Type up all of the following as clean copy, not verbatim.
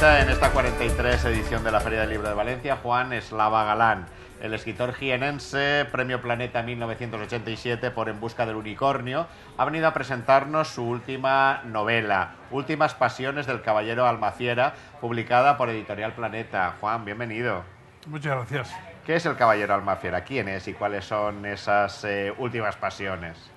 visita en esta 43 edición de la Feria del Libro de Valencia Juan Eslava Galán, el escritor jienense, Premio Planeta 1987 por En busca del unicornio. Ha venido a presentarnos su última novela, Últimas pasiones del caballero Almafiera, publicada por Editorial Planeta. Juan, bienvenido. Muchas gracias. ¿Qué es el caballero Almafiera? ¿Quién es y cuáles son esas últimas pasiones?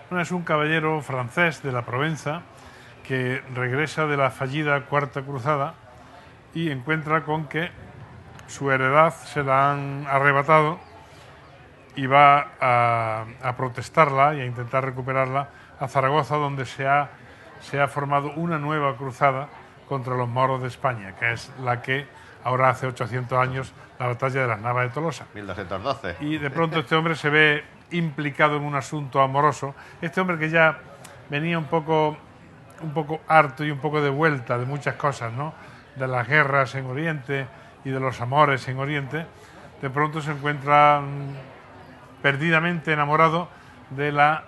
Bueno, es un caballero francés de la Provenza que regresa de la fallida Cuarta Cruzada y encuentra con que su heredad se la han arrebatado y va a protestarla y a intentar recuperarla a Zaragoza, donde se ha formado una nueva cruzada contra los moros de España, que es la que ahora hace 800 años, la batalla de las Navas de Tolosa. 1212. Y de pronto este hombre se ve implicado en un asunto amoroso. Este hombre que ya venía un poco harto y un poco de vuelta de muchas cosas, ¿no? De las guerras en Oriente y de los amores en Oriente, de pronto se encuentra perdidamente enamorado de la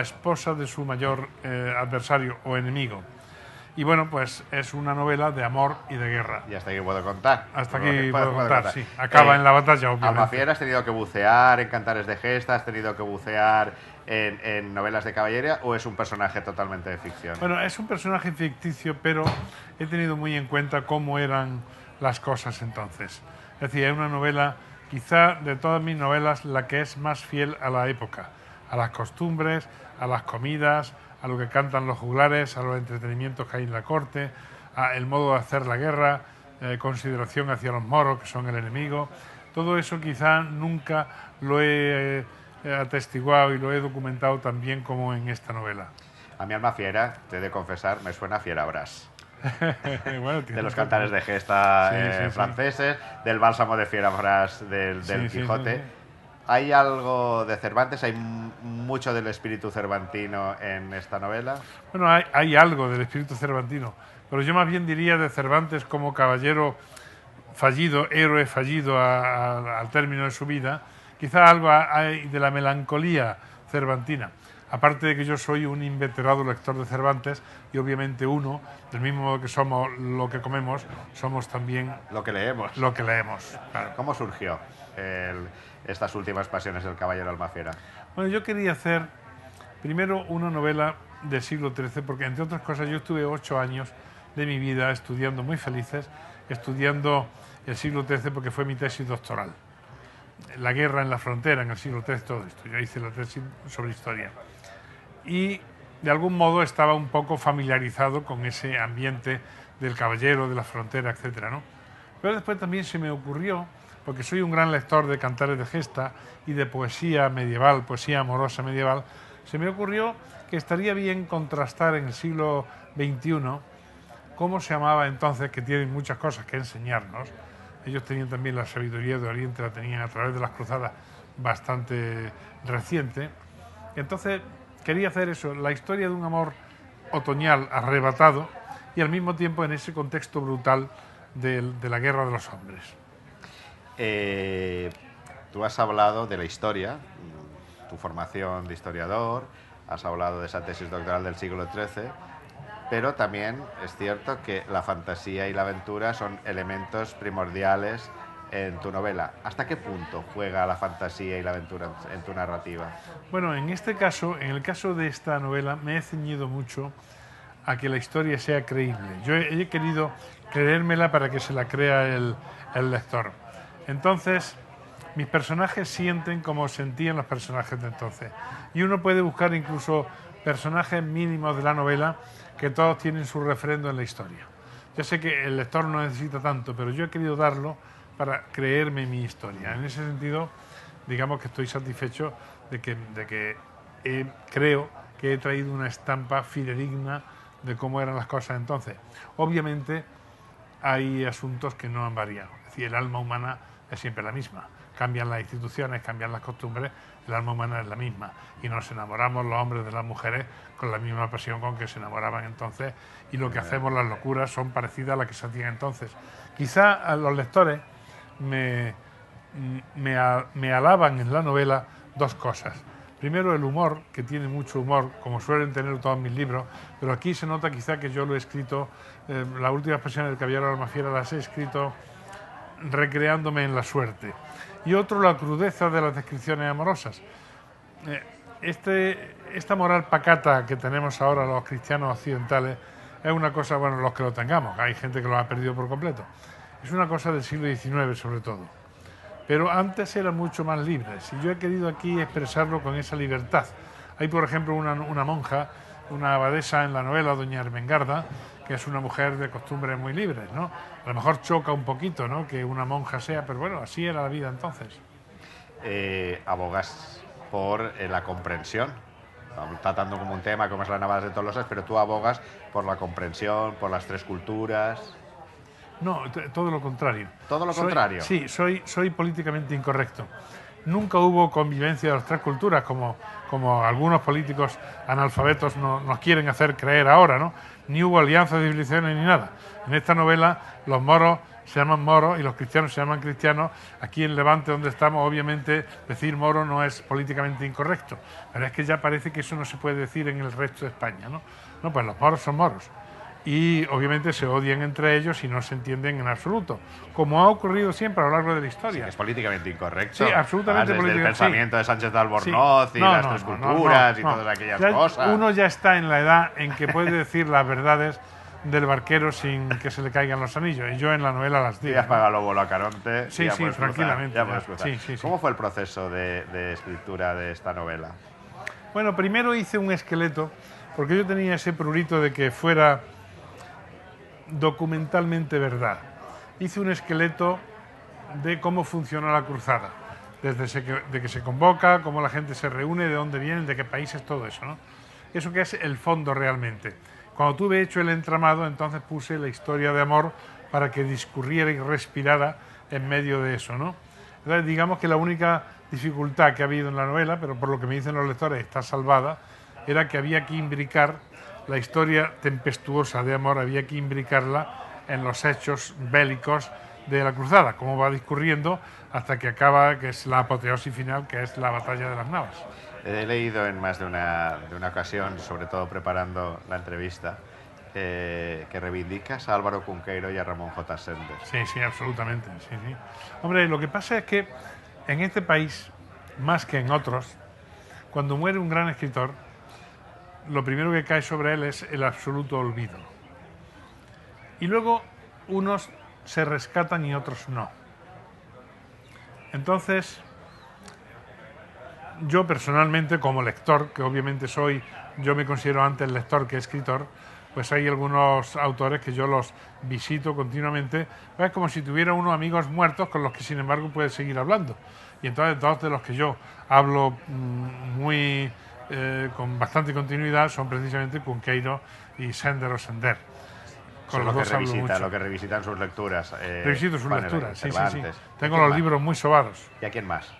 esposa de su mayor adversario o enemigo. Y bueno, pues es una novela de amor y de guerra. Y hasta aquí puedo contar. Hasta aquí puedo contar, sí. Acaba en la batalla, obviamente. Almafiera, has tenido que bucear en Cantares de Gesta, has tenido que bucear en novelas de caballería, ¿o es un personaje totalmente de ficción? Bueno, es un personaje ficticio, pero he tenido muy en cuenta cómo eran las cosas entonces. Es decir, es una novela, quizá de todas mis novelas, la que es más fiel a la época, a las costumbres, a las comidas, a lo que cantan los juglares, a los entretenimientos que hay en la corte, a el modo de hacer la guerra, consideración hacia los moros, que son el enemigo. Todo eso quizá nunca lo he atestiguado y lo he documentado tan bien como en esta novela. A mi Almafiera, te he de confesar, me suena a Fierabras. Bueno, de los Cantares de Gesta franceses, del Bálsamo de Fierabras del Quijote. Sí. ¿Hay algo de Cervantes? ¿Hay mucho del espíritu cervantino en esta novela? Bueno, hay algo del espíritu cervantino, pero yo más bien diría de Cervantes como caballero fallido, héroe fallido al término de su vida. Quizá algo hay de la melancolía cervantina. Aparte de que yo soy un inveterado lector de Cervantes y obviamente uno, del mismo modo que somos lo que comemos, somos también lo que leemos. Claro. ¿Cómo surgió estas últimas pasiones del caballero Almafiera? Bueno, yo quería hacer primero una novela del siglo XIII, porque entre otras cosas yo estuve 8 años de mi vida estudiando, muy felices, estudiando el siglo XIII porque fue mi tesis doctoral. La guerra en la frontera en el siglo XIII, todo esto. Yo hice la tesis sobre historia. Y de algún modo estaba un poco familiarizado con ese ambiente del caballero, de la frontera, etcétera, ¿no? Pero después también se me ocurrió, porque soy un gran lector de Cantares de Gesta y de poesía medieval, poesía amorosa medieval, se me ocurrió que estaría bien contrastar en el siglo XXI cómo se amaba entonces, que tienen muchas cosas que enseñarnos. Ellos tenían también la sabiduría de Oriente, la tenían a través de las cruzadas bastante reciente. Entonces quería hacer eso, la historia de un amor otoñal arrebatado y al mismo tiempo en ese contexto brutal de la guerra de los hombres. Tú has hablado de la historia, tu formación de historiador, has hablado de esa tesis doctoral del siglo XIII, pero también es cierto que la fantasía y la aventura son elementos primordiales en tu novela. ¿Hasta qué punto juega la fantasía y la aventura en tu narrativa? Bueno, en este caso, en el caso de esta novela, me he ceñido mucho a que la historia sea creíble. Yo he querido creérmela para que se la crea el lector. Entonces, mis personajes sienten como sentían los personajes de entonces. Y uno puede buscar incluso personajes mínimos de la novela que todos tienen su refrendo en la historia. Yo sé que el lector no necesita tanto, pero yo he querido darlo para creerme mi historia. En ese sentido, digamos que estoy satisfecho de que creo que he traído una estampa fidedigna de cómo eran las cosas entonces. Obviamente hay asuntos que no han variado. Es decir, el alma humana es siempre la misma. Cambian las instituciones, cambian las costumbres, el alma humana es la misma. Y nos enamoramos los hombres de las mujeres con la misma pasión con que se enamoraban entonces. Y lo que hacemos, las locuras, son parecidas a las que se hacían entonces. Quizá a los lectores me alaban en la novela dos cosas. Primero el humor, que tiene mucho humor, como suelen tener todos mis libros, pero aquí se nota quizá que yo lo he escrito, las últimas pasiones del caballero Almafiera las he escrito recreándome en la suerte. Y otro, la crudeza de las descripciones amorosas. Esta moral pacata que tenemos ahora los cristianos occidentales es una cosa, bueno, los que lo tengamos, hay gente que lo ha perdido por completo, es una cosa del siglo XIX sobre todo. Pero antes era mucho más libres y yo he querido aquí expresarlo con esa libertad. Hay, por ejemplo, una monja, una abadesa en la novela, doña Ermengarda, que es una mujer de costumbres muy libres, ¿no? A lo mejor choca un poquito, ¿no?, que una monja sea, pero bueno, así era la vida entonces. Abogas por la comprensión, tratando como un tema como es la Navajas de Tolosa, pero tú abogas por la comprensión, por las tres culturas. No, todo lo contrario. ¿Todo lo contrario? Sí, soy políticamente incorrecto. Nunca hubo convivencia de las tres culturas, como algunos políticos analfabetos nos quieren hacer creer ahora, ¿no? Ni hubo alianzas de civilizaciones ni nada. En esta novela los moros se llaman moros y los cristianos se llaman cristianos. Aquí en Levante, donde estamos, obviamente decir moro no es políticamente incorrecto, pero es que ya parece que eso no se puede decir en el resto de España, ¿no? No, pues los moros son moros. Y obviamente se odian entre ellos y no se entienden en absoluto, como ha ocurrido siempre a lo largo de la historia. Sí, es políticamente incorrecto. Sí, absolutamente desde políticamente. El pensamiento de Sánchez de Albornoz y No, las tres culturas y todas aquellas cosas. Uno ya está en la edad en que puede decir las verdades del barquero sin que se le caigan los anillos, y yo en la novela las digo. Y has pagado luego a Caronte. Sí, sí, tranquilamente. Sí. ¿Cómo fue el proceso de escritura de esta novela? Bueno, primero hice un esqueleto, porque yo tenía ese prurito de que fuera documentalmente verdad. Hice un esqueleto de cómo funciona la cruzada, desde que se convoca, cómo la gente se reúne, de dónde vienen, de qué países, todo eso, ¿no? Eso que es el fondo realmente. Cuando tuve hecho el entramado, entonces puse la historia de amor para que discurriera y respirara en medio de eso, ¿no? Entonces, digamos que la única dificultad que ha habido en la novela, pero por lo que me dicen los lectores está salvada, era que había que imbricar la historia tempestuosa de amor, había que imbricarla en los hechos bélicos de la cruzada, cómo va discurriendo hasta que acaba, que es la apoteosis final, que es la batalla de las Navas. He leído en más de una ocasión, sobre todo preparando la entrevista, que reivindicas a Álvaro Cunqueiro y a Ramón J. Senders. Sí, sí, absolutamente. Sí, sí. Hombre, lo que pasa es que en este país, más que en otros, cuando muere un gran escritor, lo primero que cae sobre él es el absoluto olvido. Y luego unos se rescatan y otros no. Entonces, yo personalmente, como lector, que obviamente yo me considero antes lector que escritor, pues hay algunos autores que yo los visito continuamente. Es como si tuviera unos amigos muertos con los que, sin embargo, puede seguir hablando. Y entonces, dos de los que yo hablo con bastante continuidad son precisamente Cunqueiro y Sender o Sender. Con lo que revisitan sus lecturas. Revisito sus lecturas, sí. Tengo los libros muy sobados. ¿Y a quién más?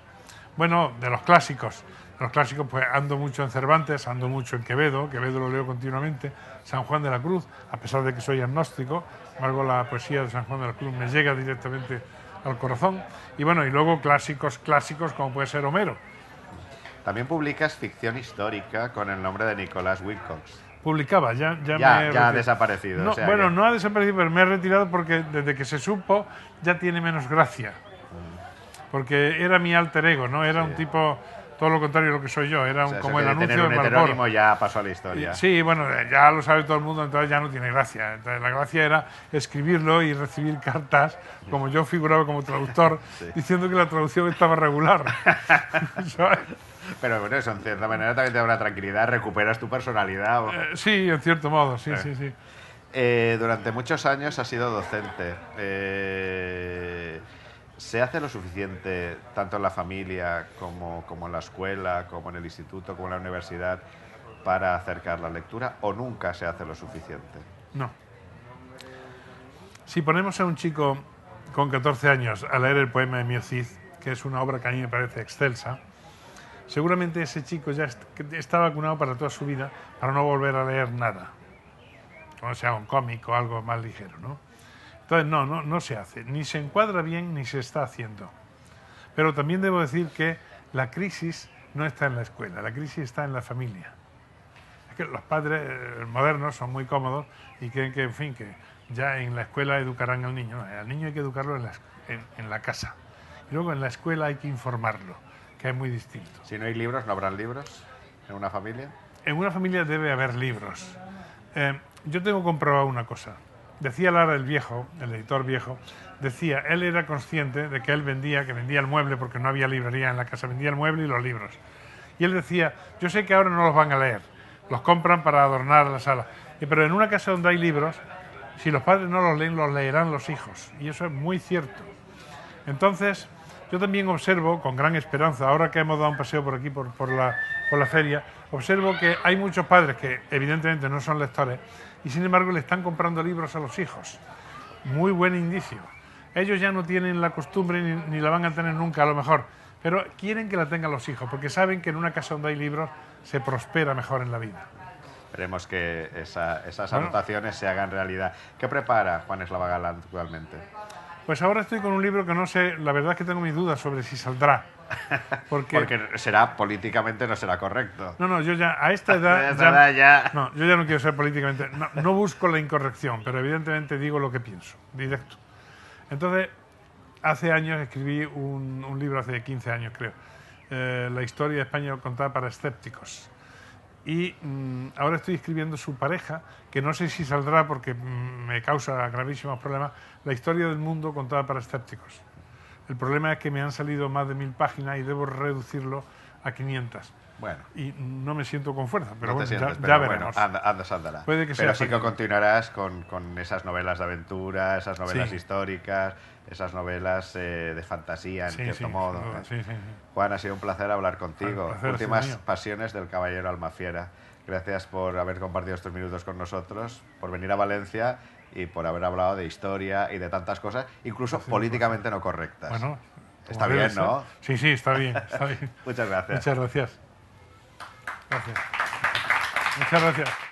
Bueno, de los clásicos. De los clásicos, pues ando mucho en Cervantes, ando mucho en Quevedo lo leo continuamente. San Juan de la Cruz, a pesar de que soy agnóstico, algo la poesía de San Juan de la Cruz me llega directamente al corazón. Y bueno, y luego clásicos como puede ser Homero. También publicas ficción histórica con el nombre de Nicolás Wilcox. Publicaba, ya ha desaparecido. No, o sea bueno, no ha desaparecido, pero me he retirado porque desde que se supo ya tiene menos gracia. Porque era mi alter ego, ¿no? Era un tipo, todo lo contrario de lo que soy yo, era como el anuncio de heterónimo ya pasó a la historia. Sí, bueno, ya lo sabe todo el mundo, entonces ya no tiene gracia. Entonces la gracia era escribirlo y recibir cartas, como yo figuraba como traductor, diciendo que la traducción estaba regular. ¿Sabes? Pero bueno, eso en cierta manera también te da una tranquilidad, recuperas tu personalidad. Sí, en cierto modo, sí. Durante muchos años has sido docente. ¿Se hace lo suficiente, tanto en la familia como en la escuela, como en el instituto, como en la universidad, para acercar la lectura, o nunca se hace lo suficiente? No. Si ponemos a un chico con 14 años a leer el poema de Mio Cid, que es una obra que a mí me parece excelsa, seguramente ese chico ya está vacunado para toda su vida para no volver a leer nada, o sea, un cómic o algo más ligero, ¿no? Entonces, no se hace, ni se encuadra bien ni se está haciendo. Pero también debo decir que la crisis no está en la escuela, la crisis está en la familia. Es que los padres modernos son muy cómodos y creen que, en fin, que ya en la escuela educarán al niño. No, al niño hay que educarlo en la casa. Y luego en la escuela hay que informarlo, que es muy distinto. Si no hay libros, ¿no habrán libros en una familia? En una familia debe haber libros. Yo tengo comprobado una cosa. Decía Lara el Viejo, el editor viejo, decía, él era consciente de que él vendía el mueble porque no había librería en la casa, vendía el mueble y los libros. Y él decía, yo sé que ahora no los van a leer, los compran para adornar la sala. Pero en una casa donde hay libros, si los padres no los leen, los leerán los hijos. Y eso es muy cierto. Entonces, yo también observo, con gran esperanza, ahora que hemos dado un paseo por aquí, por la feria, observo que hay muchos padres que evidentemente no son lectores y sin embargo le están comprando libros a los hijos. Muy buen indicio. Ellos ya no tienen la costumbre ni la van a tener nunca a lo mejor, pero quieren que la tengan los hijos porque saben que en una casa donde hay libros se prospera mejor en la vida. Esperemos que esas anotaciones se hagan realidad. ¿Qué prepara Juan Eslava Galán actualmente? Pues ahora estoy con un libro que no sé, la verdad es que tengo mis dudas sobre si saldrá. Porque será políticamente, no será correcto. No, yo ya a esta edad, No, yo ya no quiero ser políticamente, no busco la incorrección, pero evidentemente digo lo que pienso, directo. Entonces, hace años escribí un libro, hace 15 años creo, La historia de España contada para escépticos. Y ahora estoy escribiendo su pareja, que no sé si saldrá porque me causa gravísimos problemas, La historia del mundo contada para escépticos. El problema es que me han salido más de 1000 páginas y debo reducirlo a 500. Bueno. Y no me siento con fuerza, pero no bueno, sientes, ya veremos. Bueno, andará. Puede que pero sea sí que continuarás con esas novelas de aventura, esas novelas históricas, esas novelas de fantasía, en cierto modo. Sí. Juan, ha sido un placer hablar contigo. Últimas mío. pasiones del caballero Almafiera. Gracias por haber compartido estos minutos con nosotros, por venir a Valencia y por haber hablado de historia y de tantas cosas, incluso políticamente no correctas. Bueno, está bien, ¿no? Sí, está bien. Muchas gracias. Muchas gracias. Muchas gracias.